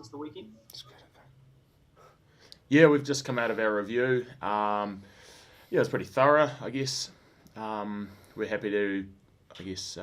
since the weekend? Yeah, we've just come out of our review. Yeah, it's pretty thorough, I guess. We're happy to, I guess,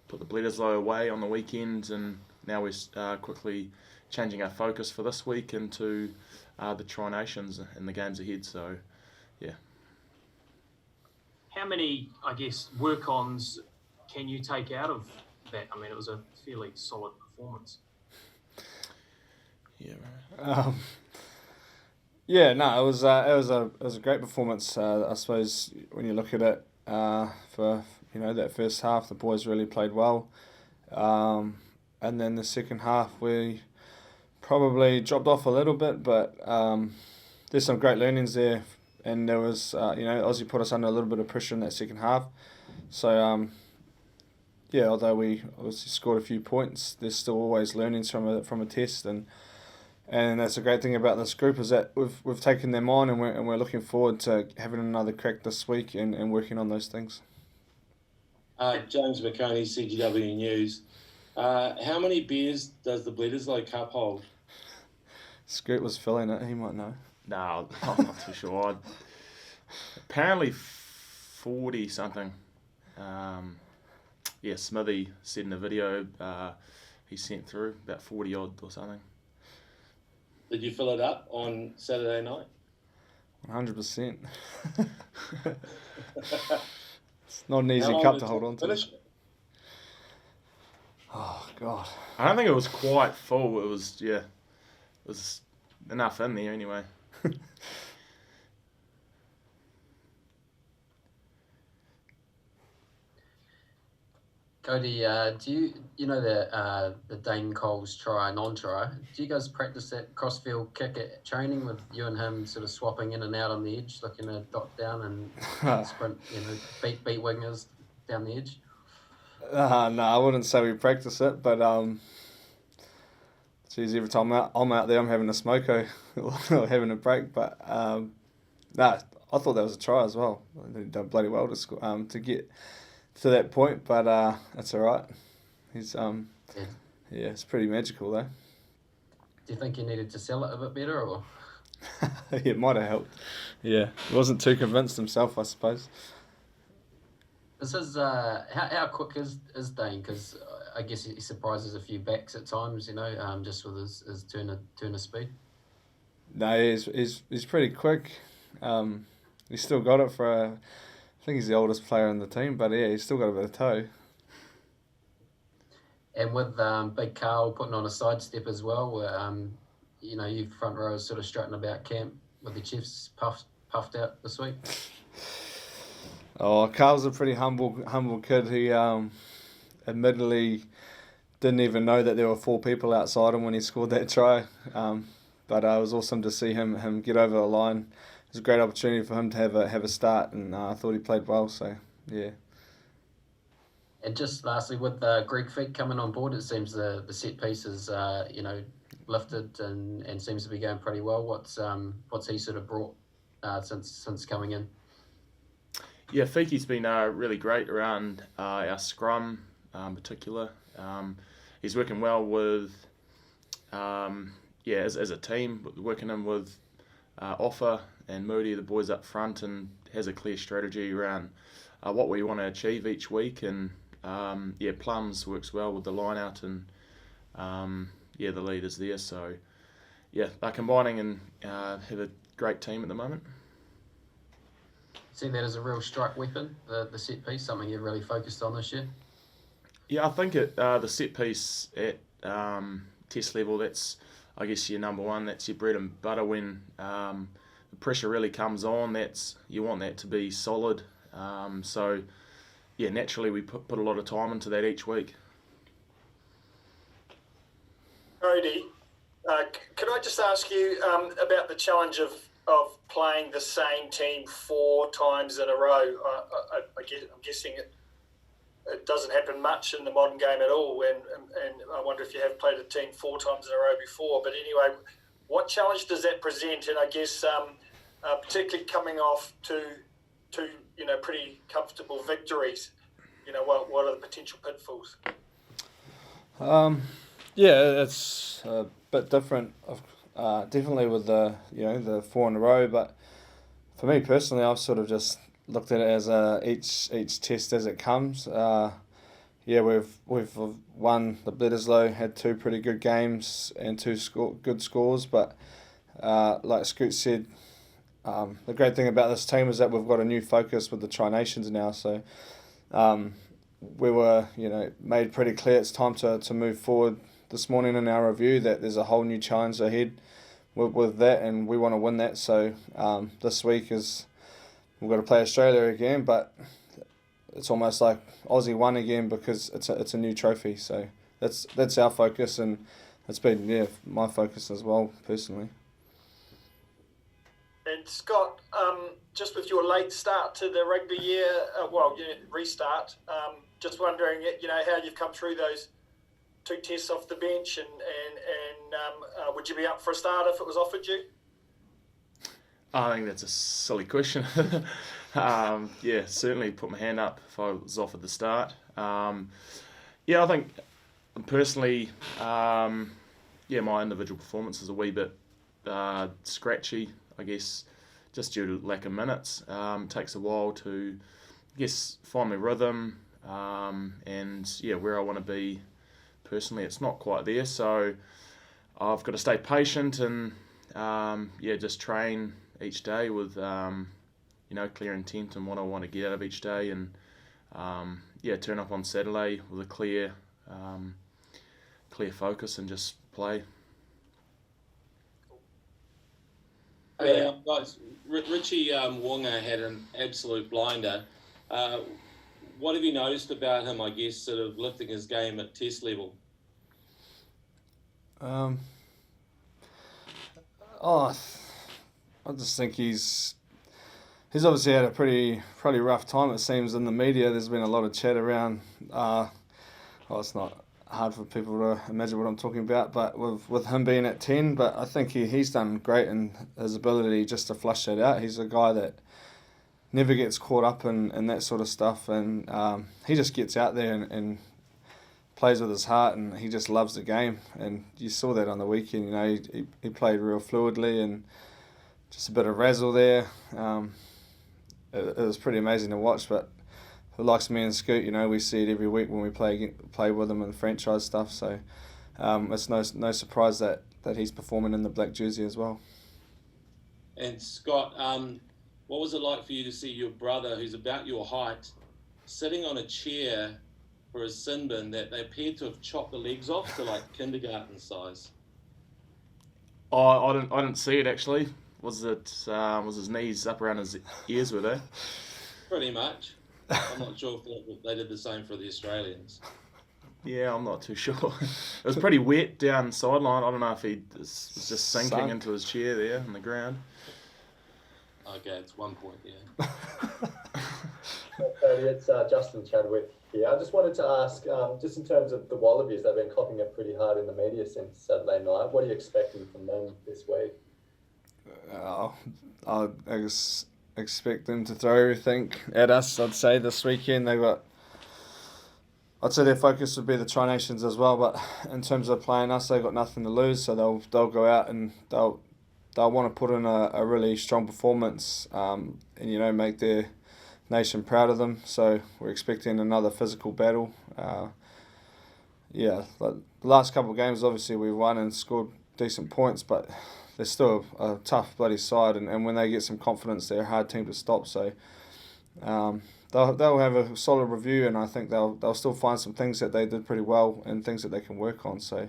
put the Bledisloe away on the weekend, and now we're quickly changing our focus for this week into the Tri-Nations and the games ahead. So, yeah. How many, I guess, work-ons can you take out of that? I mean, it was a fairly solid performance. Yeah, right. Yeah, no, it was a great performance. I suppose when you look at it, for that first half, the boys really played well, and then the second half we probably dropped off a little bit, but there's some great learnings there, and there was Aussie put us under a little bit of pressure in that second half, so yeah, although we obviously scored a few points, there's still always learnings from a test, and that's a great thing about this group is that we've taken them on, and we're looking forward to having another crack this week and working on those things. James McConey, CGW News. How many beers does the Bledisloe Cup hold? Scoot was filling it. He might know. No, I'm not too sure. Apparently 40 something. Yeah, Smithy said in the video he sent through about 40 odd or something. Did you fill it up on Saturday night? 100%. It's not an easy cup to hold on to. Oh, God. I don't think it was quite full. It was enough in there anyway. Cody, do you know the Dane Coles try, non-try? Do you guys practice that crossfield kick at training with you and him sort of swapping in and out on the edge, looking to dot down and sprint, beat wingers down the edge? No, I wouldn't say we practice it, but geez, every time I'm out there, I'm having a smoko or having a break. But I thought that was a try as well. They done bloody well to score, to get to that point, but that's all right. He's it's pretty magical though. Do you think you needed to sell it a bit better, or? It might have helped. Yeah, he wasn't too convinced himself, I suppose. This is how quick is Dane? Because I guess he surprises a few backs at times, just with his turn of speed. No, he's pretty quick. He's still got it for I think he's the oldest player in the team, but yeah, he's still got a bit of toe. And with Big Carl putting on a sidestep as well, where you front row is sort of strutting about camp with the Chiefs puffed out this week. Oh, Carl's a pretty humble kid. He admittedly didn't even know that there were 4 people outside him when he scored that try. But it was awesome to see him get over the line. It was a great opportunity for him to have a start, and I thought he played well. So yeah. And just lastly, with Greg Feek coming on board, it seems the set piece is lifted and seems to be going pretty well. What's he sort of brought since coming in? Yeah, Feeky's been really great around our scrum in particular. He's working well with, as a team, working in with Offa and Moody, the boys up front, and has a clear strategy around what we want to achieve each week. And Plums works well with the line out and the leaders there. So they're combining and have a great team at the moment. See that as a real strike weapon, the set piece, something you've really focused on this year? Yeah, I think the set piece at test level, that's, I guess, your number one. That's your bread and butter. When the pressure really comes on, you want that to be solid. Naturally we put a lot of time into that each week. Cody, could I just ask you about the challenge of playing the same team 4 times in a row? I'm guessing it doesn't happen much in the modern game at all, and I wonder if you have played a team 4 times in a row before. But anyway, what challenge does that present? And I guess particularly coming off two pretty comfortable victories, what are the potential pitfalls? It's bit different, definitely with the 4 in a row. But for me personally, I've sort of just looked at it as each test as it comes. We've won the Bledisloe, had 2 pretty good games and 2 good scores. But like Scoot said, the great thing about this team is that we've got a new focus with the Tri-Nations now. So we were, made pretty clear it's time to move forward this morning in our review, that there's a whole new challenge ahead with that, and we want to win that. So this week we've got to play Australia again, but it's almost like Aussie won again because it's a new trophy. So that's our focus, and it's been my focus as well personally. And Scott, just with your late start to the rugby year, restart, just wondering, how you've come through those 2 tests off the bench, and would you be up for a start if it was offered you? I think that's a silly question. Certainly put my hand up if I was offered the start. I think personally, my individual performance is a wee bit scratchy, I guess, just due to lack of minutes. It takes a while to, I guess, find my rhythm, and where I want to be personally, it's not quite there. So I've got to stay patient and just train each day with clear intent and what I want to get out of each day, and turn up on Saturday with a clear focus and just play. Guys, Richie Wonga had an absolute blinder. What have you noticed about him, I guess, sort of lifting his game at test level? I just think he's obviously had a pretty rough time, it seems, in the media. There's been a lot of chat around. It's not hard for people to imagine what I'm talking about, but with him being at 10, but I think he's done great in his ability just to flush that out. He's a guy that never gets caught up in that sort of stuff, and he just gets out there and plays with his heart, and he just loves the game. And you saw that on the weekend. He played real fluidly and just a bit of razzle there. It was pretty amazing to watch. But for the likes of me and Scoot, we see it every week when we play with him in franchise stuff. So it's no surprise that he's performing in the black jersey as well. And Scott, what was it like for you to see your brother, who's about your height, sitting on a chair for a sin bin that they appeared to have chopped the legs off to like kindergarten size? I didn't see it actually. Was his knees up around his ears, were they? Pretty much. I'm not sure if they did the same for the Australians. Yeah, I'm not too sure. It was pretty wet down sideline. I don't know if he was just sinking into his chair there on the ground. Okay, it's 1 point, yeah. It's Justin Chadwick here. I just wanted to ask, just in terms of the Wallabies, they've been copping it pretty hard in the media since Saturday night. What are you expecting from them this week? I expect them to throw everything at us, I'd say, this weekend. I'd say their focus would be the Tri-Nations as well, but in terms of playing us, they've got nothing to lose, so they'll go out and they'll want to put in a really strong performance, and make their nation proud of them. So we're expecting another physical battle. The last couple of games, obviously we won and scored decent points, but they're still a tough bloody side, and when they get some confidence, they're a hard team to stop. So they'll have a solid review, and I think they'll still find some things that they did pretty well and things that they can work on. So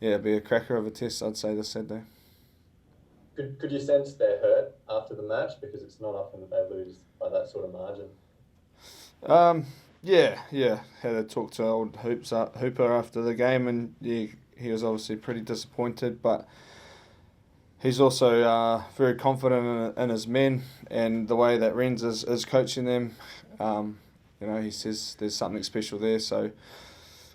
it'll be a cracker of a test, I'd say, this Saturday. Could you sense they're hurt after the match, because it's not often that they lose by that sort of margin? Had a talk to old Hooper after the game, and he was obviously pretty disappointed, but he's also very confident in his men and the way that Renz is coaching them. He says there's something special there. So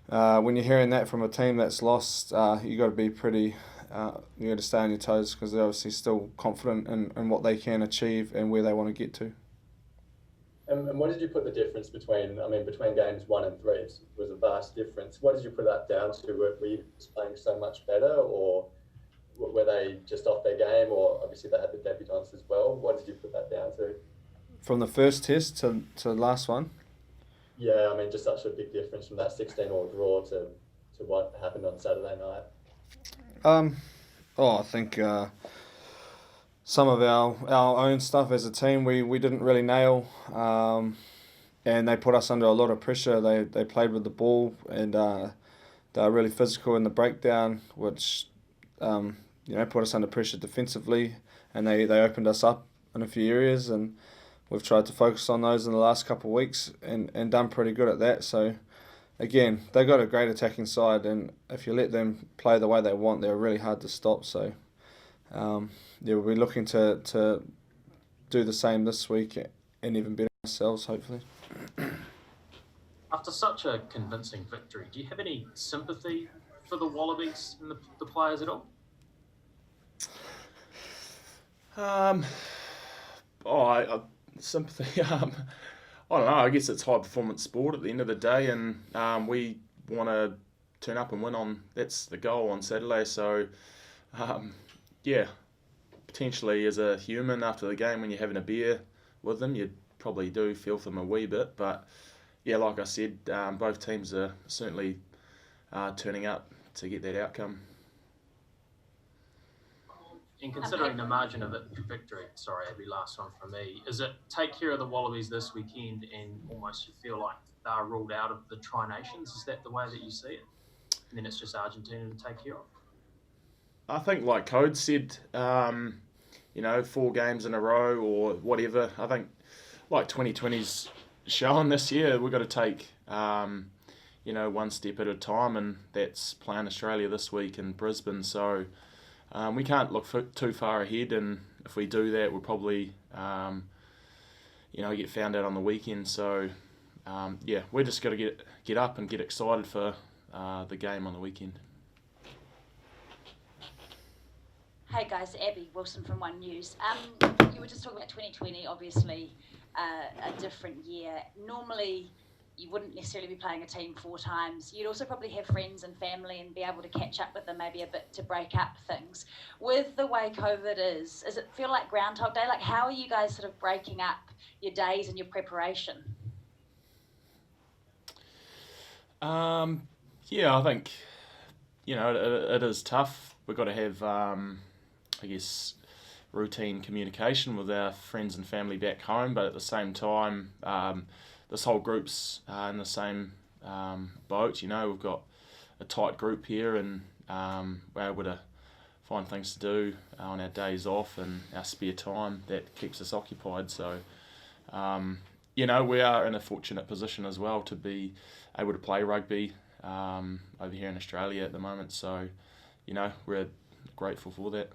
when you're hearing that from a team that's lost, you got to be pretty. You got to stay on your toes, because they're obviously still confident in what they can achieve and where they want to get to. And what did you put the difference between games 1 and 3? It was a vast difference. What did you put that down to? Were you just playing so much better, or they just off their game, or obviously they had the debutants as well? What did you put that down to? From the first test to the last one? Yeah, I mean, just such a big difference from that 16-all draw to what happened on Saturday night. I think some of our own stuff as a team we didn't really nail, and they put us under a lot of pressure. They played with the ball, and they were really physical in the breakdown, which put us under pressure defensively, and they opened us up in a few areas, and we've tried to focus on those in the last couple of weeks and done pretty good at that. So again, they've got a great attacking side, and if you let them play the way they want, they're really hard to stop. So we'll be looking to do the same this week and even better ourselves, hopefully. After such a convincing victory, do you have any sympathy for the Wallabies and the players at all? Sympathy. I don't know. I guess it's high performance sport at the end of the day, and we want to turn up and win on. That's the goal on Saturday. So, potentially as a human after the game when you're having a beer with them, you probably do feel for them a wee bit. But yeah, like I said, both teams are certainly turning up to get that outcome. And considering the margin of victory, sorry, Abby, last one from me, is it take care of the Wallabies this weekend and almost you feel like they're ruled out of the Tri-Nations? Is that the way that you see it? And then it's just Argentina to take care of? I think like Code said, 4 games in a row or whatever. I think like 2020's shown this year, we've got to take, one step at a time, and that's playing Australia this week in Brisbane. So we can't look too far ahead, and if we do that, we'll probably, get found out on the weekend. So, we're just got to get up and get excited for the game on the weekend. Hey guys, Abby Wilson from One News. You were just talking about 2020, obviously a different year. Normally, you wouldn't necessarily be playing a team 4 times. You'd also probably have friends and family and be able to catch up with them maybe a bit to break up things. With the way COVID is, does it feel like Groundhog Day? Like, how are you guys sort of breaking up your days and your preparation? I think, it is tough. We've got to have, routine communication with our friends and family back home, but at the same time, this whole group's in the same boat. We've got a tight group here, and we're able to find things to do on our days off and our spare time that keeps us occupied. So, we are in a fortunate position as well to be able to play rugby over here in Australia at the moment. So, we're grateful for that.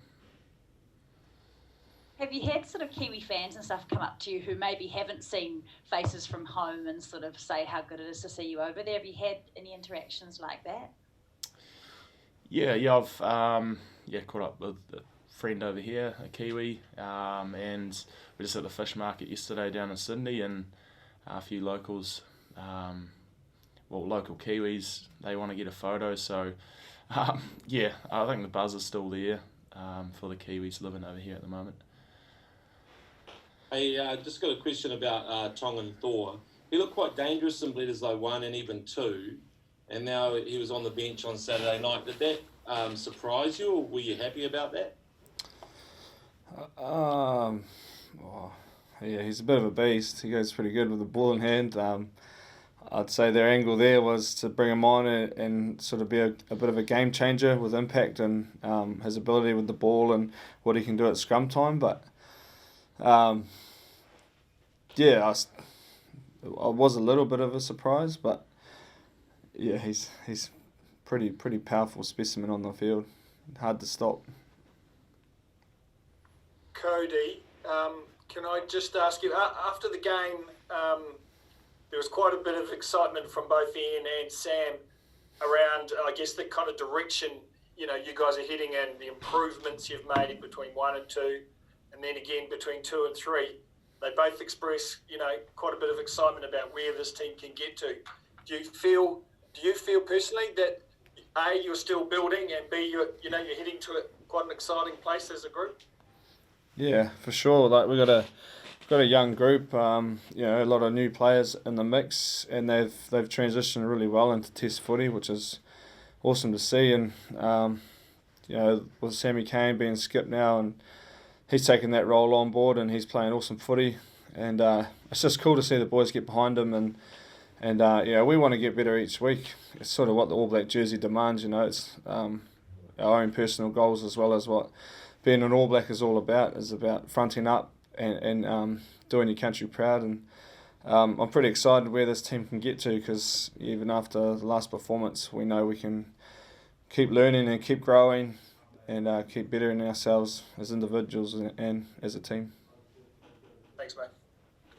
Have you had sort of Kiwi fans and stuff come up to you who maybe haven't seen faces from home and sort of say how good it is to see you over there? Have you had any interactions like that? Yeah, I've caught up with a friend over here, a Kiwi, and we just at the fish market yesterday down in Sydney, and a few locals, local Kiwis, they want to get a photo. So, I think the buzz is still there for the Kiwis living over here at the moment. Hey, just got a question about Tongan Thor. He looked quite dangerous in Bledisloe 1 and even 2, and now he was on the bench on Saturday night. Did that surprise you, or were you happy about that? He's a bit of a beast. He goes pretty good with the ball in hand. I'd say their angle there was to bring him on and sort of be a bit of a game changer with impact and his ability with the ball and what he can do at scrum time. But I was a little bit of a surprise, but yeah, he's pretty powerful specimen on the field. Hard to stop. Cody, can I just ask you, after the game, there was quite a bit of excitement from both Ian and Sam around, I guess, the kind of direction, you guys are heading and the improvements you've made between 1 and 2, and then again between 2 and 3. They both express, quite a bit of excitement about where this team can get to. Do you feel personally that A, you're still building, and B, you're heading to quite an exciting place as a group? Yeah, for sure. Like we've got a young group, a lot of new players in the mix, and they've transitioned really well into Test footy, which is awesome to see. And with Sammy Kane being skipped now, and he's taken that role on board, and he's playing awesome footy. And it's just cool to see the boys get behind him, and we want to get better each week. It's sort of what the All Black jersey demands. It's our own personal goals as well as what being an All Black is all about. Is about fronting up and doing your country proud. And I'm pretty excited where this team can get to, because even after the last performance, we know we can keep learning and keep growing and keep bettering ourselves as individuals and as a team. Thanks, mate.